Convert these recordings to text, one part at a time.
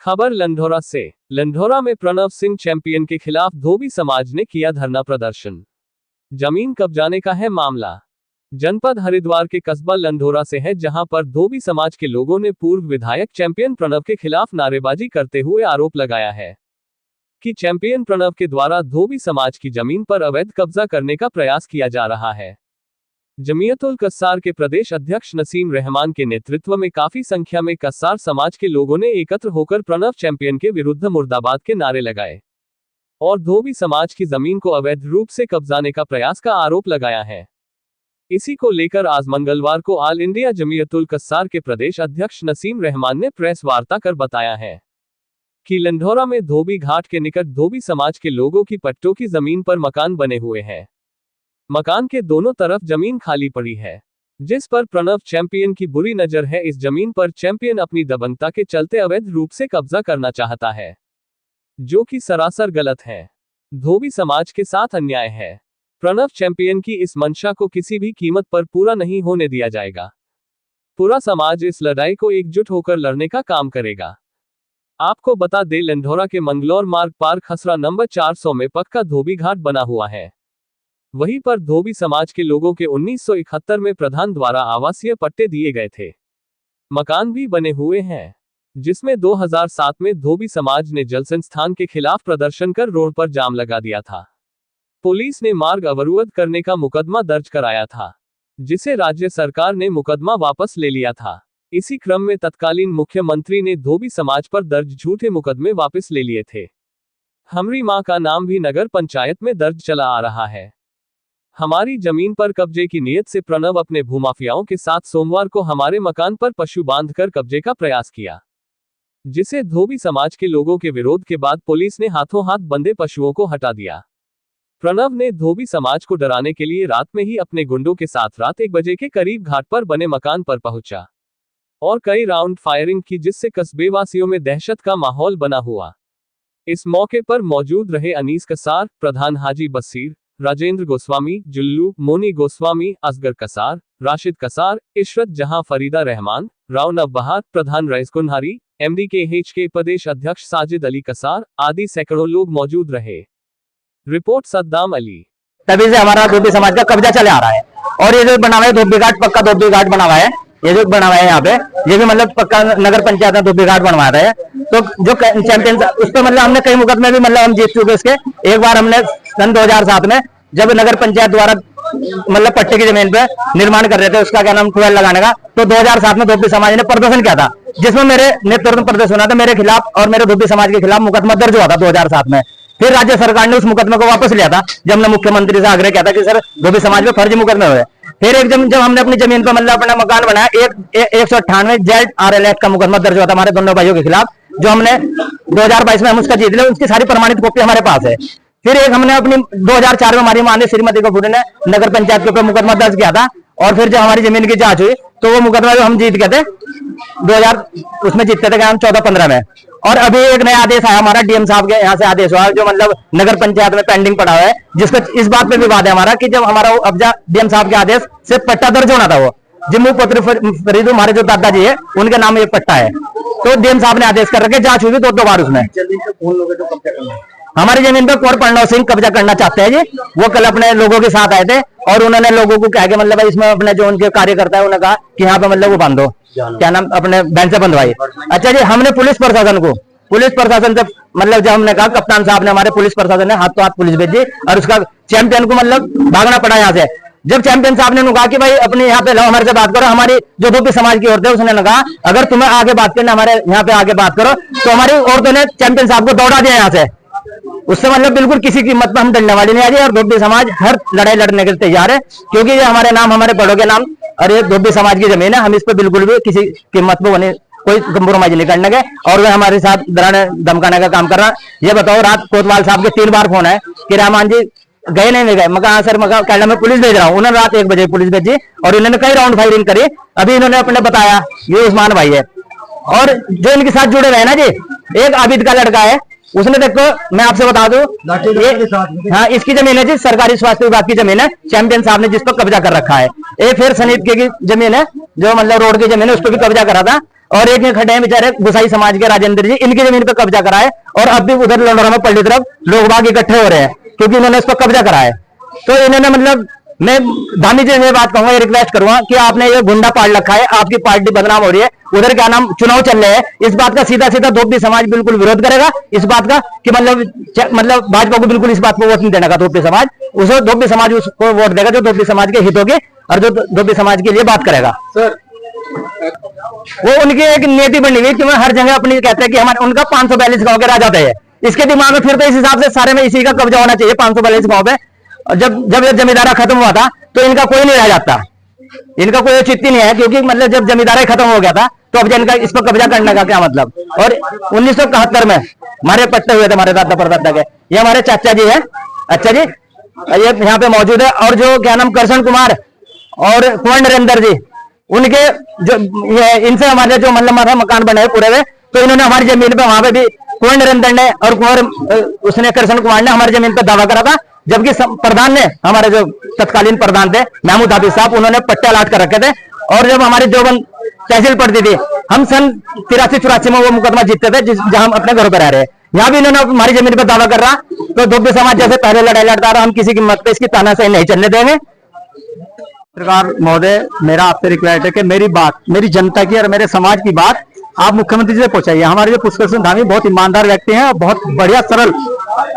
खबर लंढौरा से। लंढौरा में प्रणव सिंह चैंपियन के खिलाफ धोबी समाज ने किया धरना प्रदर्शन। जमीन कब्जाने का है मामला। जनपद हरिद्वार के कस्बा लंढौरा से है, जहां पर धोबी समाज के लोगों ने पूर्व विधायक चैंपियन प्रणव के खिलाफ नारेबाजी करते हुए आरोप लगाया है कि चैंपियन प्रणव के द्वारा धोबी समाज की जमीन पर अवैध कब्जा करने का प्रयास किया जा रहा है। जमीयतुल कस्सार के प्रदेश अध्यक्ष नसीम रहमान के नेतृत्व में काफी संख्या में कस्सार समाज के लोगों ने एकत्र होकर प्रणव चैंपियन के विरुद्ध मुर्दाबाद के नारे लगाए और धोबी समाज की जमीन को अवैध रूप से कब्जाने का प्रयास का आरोप लगाया है। इसी को लेकर आज मंगलवार को ऑल इंडिया जमीयतुल कस्सार के प्रदेश अध्यक्ष नसीम रहमान ने प्रेस वार्ता कर बताया है कि लंढौरा में धोबी घाट के निकट धोबी समाज के लोगों की पट्टों की जमीन पर मकान बने हुए हैं। मकान के दोनों तरफ जमीन खाली पड़ी है, जिस पर प्रणव चैंपियन की बुरी नजर है। इस जमीन पर चैंपियन अपनी दबंगता के चलते अवैध रूप से कब्जा करना चाहता है, जो कि सरासर गलत है। धोबी समाज के साथ अन्याय है। प्रणव चैंपियन की इस मंशा को किसी भी कीमत पर पूरा नहीं होने दिया जाएगा। पूरा समाज इस लड़ाई को एकजुट होकर लड़ने का काम करेगा। आपको बता दें, लंढौरा के मंगलौर मार्ग पार खसरा नंबर 400 में पक्का धोबी घाट बना हुआ है। वहीं पर धोबी समाज के लोगों के 1971 में प्रधान द्वारा आवासीय पट्टे दिए गए थे। मकान भी बने हुए हैं, जिसमें 2007 में धोबी समाज ने जल संस्थान के खिलाफ प्रदर्शन कर रोड पर जाम लगा दिया था। पुलिस ने मार्ग अवरुद्ध करने का मुकदमा दर्ज कराया था, जिसे राज्य सरकार ने मुकदमा वापस ले लिया था। इसी क्रम में तत्कालीन मुख्यमंत्री ने धोबी समाज पर दर्ज झूठे मुकदमे वापस ले लिए थे। हमारी मां का नाम भी नगर पंचायत में दर्ज चला आ रहा है। हमारी जमीन पर कब्जे की नीयत से प्रणव अपने भूमाफियाओं के साथ सोमवार को हमारे मकान पर पशु बांधकर कब्जे का प्रयास किया, जिसे धोबी समाज के लोगों के विरोध के बाद पुलिस ने हाथों हाथ बंधे पशुओं को हटा दिया। प्रणव ने धोबी समाज को डराने के लिए रात में ही अपने गुंडों के साथ रात 1 बजे के करीब घाट पर बने मकान पर पहुंचा और कई राउंड फायरिंग की, जिससे कस्बेवासियों में दहशत का माहौल बना हुआ। इस मौके पर मौजूद रहे अनीस कसार, प्रधान हाजी बसीर, राजेंद्र गोस्वामी, जुल्लू, मोनी गोस्वामी, असगर कसार, राशिद कसार, इशरत जहां, फरीदा रहमान, राउनब बहार, प्रधान रईस कुन्हारी, MDKH के प्रदेश अध्यक्ष साजिद अली कसार आदि सैकड़ों लोग मौजूद रहे। रिपोर्ट सद्दाम अली। तभी से हमारा धोबी समाज का कब्जा चले आ रहा है और ये जो बना हुआ है धोबी घाट, पक्का धोबी घाट बना हुआ है। ये जो बना हुआ है यहाँ पे, ये भी मतलब पक्का नगर पंचायत में धोबी घाट बनवा रहे हैं। तो जो चैंपियन उस पर मतलब हमने कई मुकदमे भी मतलब हम जीत चुके इसके। एक बार हमने सन 2007 में जब नगर पंचायत द्वारा मतलब पट्टे की जमीन पे निर्माण कर रहे थे, उसका क्या नाम 12 लगाने का, तो 2007 में धोबी समाज ने प्रदर्शन किया था, जिसमें मेरे नेतृत्व में प्रदर्शन हुआ था। मेरे खिलाफ और मेरे धोबी समाज के खिलाफ मुकदमा दर्ज हुआ था 2007 में। फिर राज्य सरकार ने उस मुकदमे को वापस लिया था, जब हमने मुख्यमंत्री से आग्रह किया था कि सर धोबी समाज में फर्जी मुकदमे हुए। फिर एक जब हमने अपनी जमीन पर मतलब अपना मकान बनाया, 198 ZRL एक्ट का मुकदमा दर्ज हुआ था हमारे दोनों भाइयों के खिलाफ, जो हमने 2022 में हम उसका जीत लिया। उसकी सारी प्रमाणित कॉपी हमारे पास है। फिर एक हमने अपनी 2004 में हमारी मां ने श्रीमती कपूर ने नगर पंचायत के ऊपर मुकदमा दर्ज किया था, और फिर जब हमारी जमीन की जांच हुई तो वो मुकदमा जो हम जीत गए थे 2000 उसमें जीतते थे हम 14-15 में। और अभी एक नया आदेश आया हमारा डीएम साहब के यहाँ से आदेश हुआ, जो मतलब नगर पंचायत में पेंडिंग पड़ा हुआ है, जिसको इस बात पे विवाद है हमारा कि जब हमारा अब्जा डीएम साहब के आदेश से पट्टा दर्ज होना था, वो जिम्मू पुत्र फरीद हमारे जो दादाजी है उनके नाम एक पट्टा है, तो डीएम साहब ने आदेश कर रखे, जांच हुई 2 बार उसमें। हमारी जमीन पे कौर प्रणव सिंह कब्जा करना चाहते हैं जी। वो कल अपने लोगों के साथ आए थे और उन्होंने लोगों को कहा कि मतलब इसमें अपने जो उनके कार्यकर्ता है उन्होंने कहा कि यहाँ पे मतलब वो बांधो, क्या नाम अपने बैंक से बंधवाई। अच्छा जी, हमने पुलिस प्रशासन से मतलब जब हमने कहा, कप्तान साहब ने हमारे पुलिस प्रशासन ने हाथ तो हाथ पुलिस भेजी और उसका चैंपियन को मतलब भागना पड़ा यहाँ से। जब चैंपियन साहब ने कहा कि भाई अपने यहाँ पे लाओ, हमारे से बात करो, हमारी जो धोबी समाज की औरतें उसने कहा अगर तुम्हें आगे बात करना हमारे यहाँ पे आगे बात करो, तो हमारी औरतों ने चैंपियन साहब को दौड़ा दिया यहाँ से। उससे मतलब बिल्कुल किसी कीमत पर हम डरने वाले नहीं आ। और धोबी समाज हर लड़ाई लड़ने के लिए तैयार है, क्योंकि ये हमारे नाम, हमारे बड़ों के नाम और ये धोबी समाज की जमीन है। हम इस पर बिल्कुल भी किसी कीमत पर बने कोई कंप्रोमाइज नहीं करने के, और वे हमारे साथ डराने धमकाने का काम कर रहा। ये बताओ, रात कोतवाल साहब के 3 बार फोन है कि रहमान जी गए नहीं गए। मगर सर मगर कहना मैं पुलिस भेज रहा हूँ। उन्होंने रात 1 बजे पुलिस भेजी और उन्होंने कई राउंड फायरिंग करी। अभी इन्होंने अपने बताया ये उस्मान भाई है, और जो इनके साथ जुड़े रहे ना जी, एक आबिद का लड़का है, उसने देखो मैं आपसे बता दूं, हाँ इसकी जमीन है जी, सरकारी स्वास्थ्य विभाग की जमीन है, चैंपियन साहब ने जिस पर कब्जा कर रखा है। एक फिर सनीत की जमीन है, जो मतलब रोड की जमीन है, उस पर भी कब्जा करा था। और एक ये खड़े हैं बेचारे गुसाई समाज के राजेंद्र जी, इनकी जमीन पर कब्जा करा है और अब भी उधर लंडोरा में पल्ली तरफ लोग बाग इकट्ठे हो रहे हैं क्योंकि इन्होंने इस पर कब्जा करा है। तो इन्होंने मतलब मैं धामी जी से बात कहूंगा, रिक्वेस्ट करूंगा कि आपने ये गुंडा पाल रखा है, आपकी पार्टी बदनाम हो रही है, उधर क्या नाम चुनाव चल रहे हैं, इस बात का सीधा सीधा धोबी समाज बिल्कुल विरोध करेगा इस बात का कि मतलब भाजपा को बिल्कुल इस बात को वोट नहीं देने का धोबी समाज, उसे धोबी समाज उसको वोट देगा जो धोबी समाज के हितों के और जो धोबी समाज के लिए बात करेगा। सर वो उनकी एक नीति बनी हुई कि हर जगह अपनी कहते हैं कि हमारे उनका 542 गांव के राजा है, इसके दिमाग में फिर तो इस हिसाब से सारे में इसी का कब्जा होना चाहिए 542 गांव पे। जब जब ये जमींदारा खत्म हुआ था तो इनका कोई नहीं रह जाता, इनका कोई औचित्य नहीं है क्योंकि मतलब जब जमींदारा खत्म हो गया था तो अब इनका इस पर कब्जा करने का क्या मतलब। और 1971 में हमारे पट्टे हुए थे हमारे दादा परदादा के, ये हमारे चाचा जी है, अच्छा जी ये यहाँ पे मौजूद है। और जो क्या नाम कृष्ण कुमार और कुंवर नरेंद्र जी, उनके जो इनसे हमारे जो मतलब मकान बने पूरे हुए, तो इन्होंने हमारी जमीन पे वहां पे भी कुंवर नरेंद्र ने और कुंवर उसने कृष्ण कुमार ने हमारी जमीन पर दावा करा था, जबकि प्रधान ने हमारे जो तत्कालीन प्रधान थे महमूद हाफिज साहब, उन्होंने पट्टे अलाट कर रखे थे। और जब हमारी देवबंद तहसील पड़ती थी, हम सन 83-84 में वो मुकदमा जीतते थे जहां हम अपने घरों पर रह रहे हैं, यहाँ भी इन्होंने हमारी जमीन पर दावा कर रहा। तो धोबी समाज जैसे पहले लड़ाई लड़ता रहा, हम किसी की मत पे इसकी तानाशाही नहीं चलने देंगे। सरकार महोदय, मेरा आपसे रिक्वेस्ट है कि मेरी बात, मेरी जनता की और मेरे समाज की बात आप मुख्यमंत्री जी से पहुंचाइए। हमारे जो पुष्कर सिंह धामी बहुत ईमानदार व्यक्ति हैं, बहुत बढ़िया सरल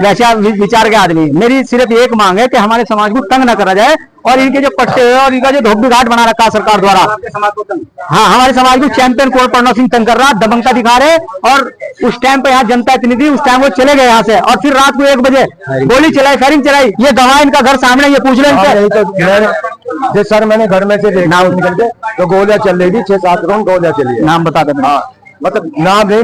वैसा विचार के आदमी। मेरी सिर्फ एक मांग है कि हमारे समाज को तंग न करा जाए और इनके जो पट्टे हैं और इनका जो धोबी घाट बना रखा है सरकार द्वारा, हाँ हमारे समाज को चैंपियन कोर प्रणव सिंह तंग कर रहा, दबंगता दिखा रहे। और उस टाइम पे यहाँ जनता इतनी थी, उस टाइम वो चले गए यहाँ से और फिर रात को 1 बजे गोली चलाई, फायरिंग चलाई। ये गवाह इनका घर सामने, ये पूछ लें सर मैंने घर में से देखा निकल के तो गोलियां चल रही थी, 6-7 राउंड गोलियां चली है। नाम बता देना। हाँ मतलब नाम नहीं,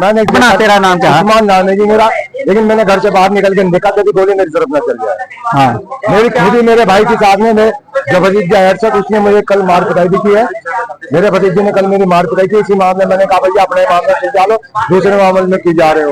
मैंने अपना तेरा नाम क्या है? उस्मान नाम है जी मेरा, लेकिन मैंने घर से बाहर निकल के देखा तो गोली मेरी तरफ न चल जाए। हाँ मेरी खुद ही मेरे भाई के साथ में जो भतीजा है सर, उसने मुझे कल मार पिटाई भी की है। मेरे भतीजे ने कल मेरी मार पिटाई की, इसी मामले में मैंने कहा भैया अपने मामले से जा लो, दूसरे मामले में की जा रहे हो।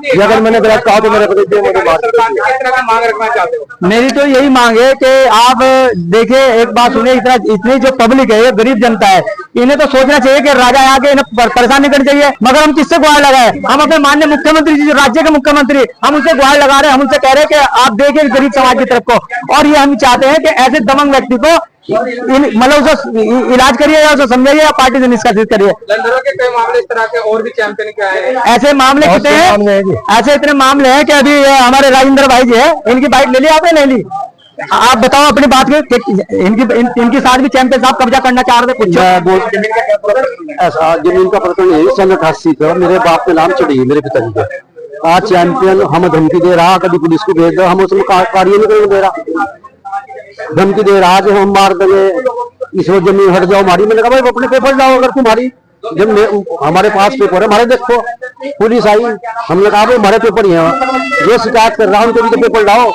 ये अगर मैंने गलत कहा तो मेरे भतीजे मुझे मांग रखना चाहते हो। मेरी तो यही मांग है कि आप देखिए, एक बात सुनिए, इतनी जो पब्लिक है, ये गरीब जनता है, इन्हें तो सोचना चाहिए कि राजा आके इन्हें परेशान नहीं करनी चाहिए। मगर हम किससे गुहार लगाए? हम अपने माननीय मुख्यमंत्री जी, राज्य के मुख्यमंत्री, हम उनसे गुहार लगा रहे हैं, हम उनसे कह रहे हैं कि आप देखिए गरीब समाज की तरफ को। और ये हम चाहते हैं कि ऐसे दबंग व्यक्ति को मतलब उसे इलाज करिए या उसे समझाइए या पार्टी से निष्कासित करिए। लंदनों के कई मामले इस तरह के और भी चैंपियन क्या है? ऐसे मामले कितने हैं? ऐसे इतने मामले हैं कि अभी हमारे राजेंद्र भाई जी है, इनकी बाइक ले ली आपने? नहीं ली। आप बताओ अपनी बात के, इनकी साथ भी चैंपियन साहब कब्जा करना चाह रहे थे। ऐसा जमीन का प्रकरण है, सन 88 का मेरे बाप के नाम चढ़ी है, मेरे पिताजी के। आज चैंपियन हम धमकी दे रहा, कभी पुलिस को भेज दो, हम उसमें कार्य नहीं करने दे रहा, धमकी दे रहा कि हम मार देंगे, इस वक्त जमीन हट जाओ हमारी। मैंने कहा भाई अपने पेपर लाओ, अगर तुम्हारी जब हमारे पास पेपर है हमारे, देखो पुलिस आई, हमने कहा भाई हमारे पेपर ही है, ये शिकायत कर रहा हूँ, कभी तो पेपर लाओ,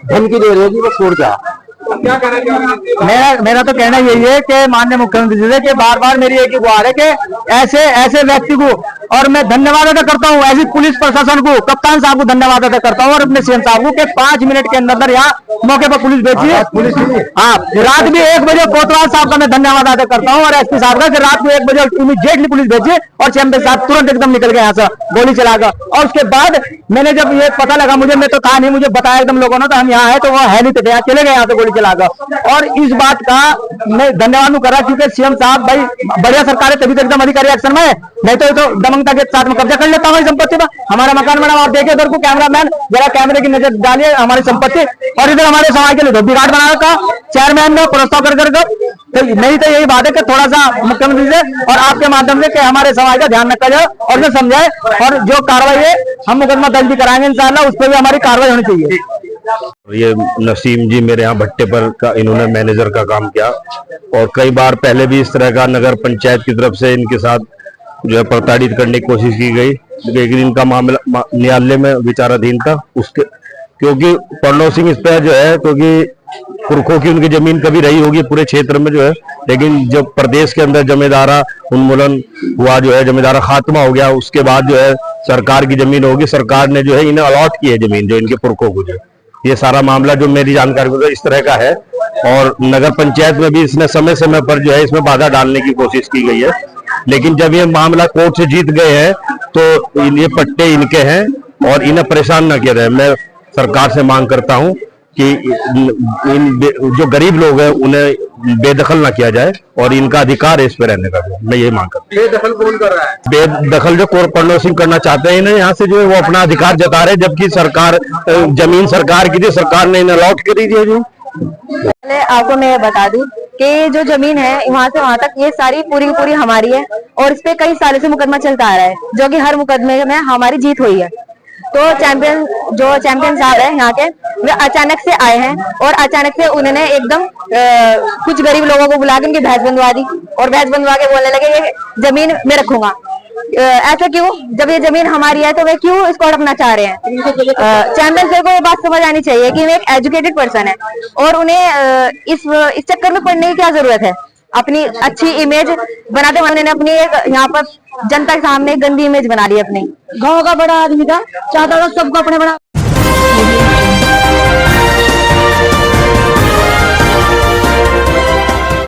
धमकी दे रहे हैं जी, बस छोड़ जा। क्या मेरा तो कहना यही है कि माननीय मुख्यमंत्री जी से कि बार बार मेरी एक ही गुहार है कि ऐसे व्यक्ति को, और मैं धन्यवाद अदा करता हूँ ऐसी पुलिस प्रशासन को, कप्तान साहब को धन्यवाद अदा करता हूँ और अपने सीएम साहब को कि 5 मिनट के अंदर यहाँ मौके पर पुलिस भेजी है। हाँ, रात भी 1 बजे कोतवाल साहब का मैं धन्यवाद अदा करता हूँ और एसपी साहब का कि रात को 1 बजे इमीडिएटली पुलिस भेजी और चैंपियन साहब तुरंत एकदम निकल गए यहाँ से गोली चलाकर। और उसके बाद मैंने जब ये पता लगा, मैं तो था नहीं, मुझे बताया एकदम लोगों ने, तो हम यहाँ है तो वो है नहीं थे, यहाँ चले गए यहाँ से गोली चलाकर। और इस बात का मैं धन्यवाद कर रहा क्योंकि सीएम साहब भाई बढ़िया सरकार है, तभी तो एकदम अधिकारी एक्शन में, नहीं तो दमंगता के साथ में कब्जा कर लेता हमारी संपत्ति पर। हमारा मकान बना, आप देखिए उधर को कैमरामैन, जरा कैमरे की नजर डालिए हमारी संपत्ति। और इधर हमारे समाज के लिए धोबी घाट बना रखा, चेयरमैन ने प्रस्ताव कर तो मेरी तो यही बात है कि थोड़ा सा मुख्यमंत्री से और आपके माध्यम से कि हमारे समाज का ध्यान रखा जाए और जो समझाए, और जो कार्रवाई है हम मुकदमा दर्ज भी कराएंगे इंशाल्लाह, उस पर भी हमारी कार्रवाई होनी चाहिए। ये नसीम जी मेरे यहाँ भट्टे पर का इन्होंने मैनेजर का काम किया और कई बार पहले भी इस तरह का नगर पंचायत की तरफ से इनके साथ जो है प्रताड़ित करने की कोशिश की गई, लेकिन इनका मामला न्यायालय में विचाराधीन था। उसके क्योंकि प्रणव सिंह इस पर जो है, क्योंकि पुरखों की उनकी जमीन कभी रही होगी पूरे क्षेत्र में जो है, लेकिन जब प्रदेश के अंदर जमींदारा उन्मूलन हुआ, जो है जमींदारा खात्मा हो गया, उसके बाद जो है सरकार की जमीन होगी, सरकार ने जो है इन्हें अलॉट की है जमीन, जो इनके पुरखों को जो, ये सारा मामला जो मेरी जानकारी में इस तरह का है। और नगर पंचायत में भी इसने समय समय पर जो है इसमें बाधा डालने की कोशिश की गई है, लेकिन जब ये मामला कोर्ट से जीत गए हैं तो ये पट्टे इनके हैं और इन्हें परेशान न किया जाए। मैं सरकार से मांग करता हूं कि जो गरीब लोग हैं उन्हें बेदखल ना किया जाए और इनका अधिकार है इस पे रहने का। मैं ये मांग करता हूँ। बेदखल कौन कर रहा है? बेदखल जो कर्नल सिंह करना चाहते हैं इन्हें यहाँ से जो है वो अपना अधिकार जता रहे, जबकि सरकार जमीन सरकार की थी, सरकार ने इन्हें अलॉट करी थी। जो पहले आपको मैं बता दूं कि जो जमीन है वहां से वहां तक ये सारी पूरी की पूरी हमारी है और इस पे कई सालों से मुकदमा चलता आ रहा है, जो कि हर मुकदमे में हमारी जीत हुई है। तो चैंपियन साहब है यहाँ के, वे अचानक से आए हैं और अचानक से उन्होंने एकदम कुछ गरीब लोगों को बुला के उनकी भैंस बंधवा दी और भैंस बंधवा के बोलने लगे ये जमीन मैं रखूंगा। ऐसा क्यों? जब ये जमीन हमारी है तो वे क्यों इसको हड़पना चाह रहे हैं? चैंपियन सर को ये बात समझ आनी चाहिए कि वे एक एजुकेटेड पर्सन है और उन्हें इस चक्कर में पड़ने की क्या जरूरत है। अपनी अच्छी इमेज बनाते बनाने ने अपनी एक यहाँ पर जनता के सामने गंदी इमेज बना ली अपनी। गांव का बड़ा आदमी था, चाहता था सबको अपने बड़ा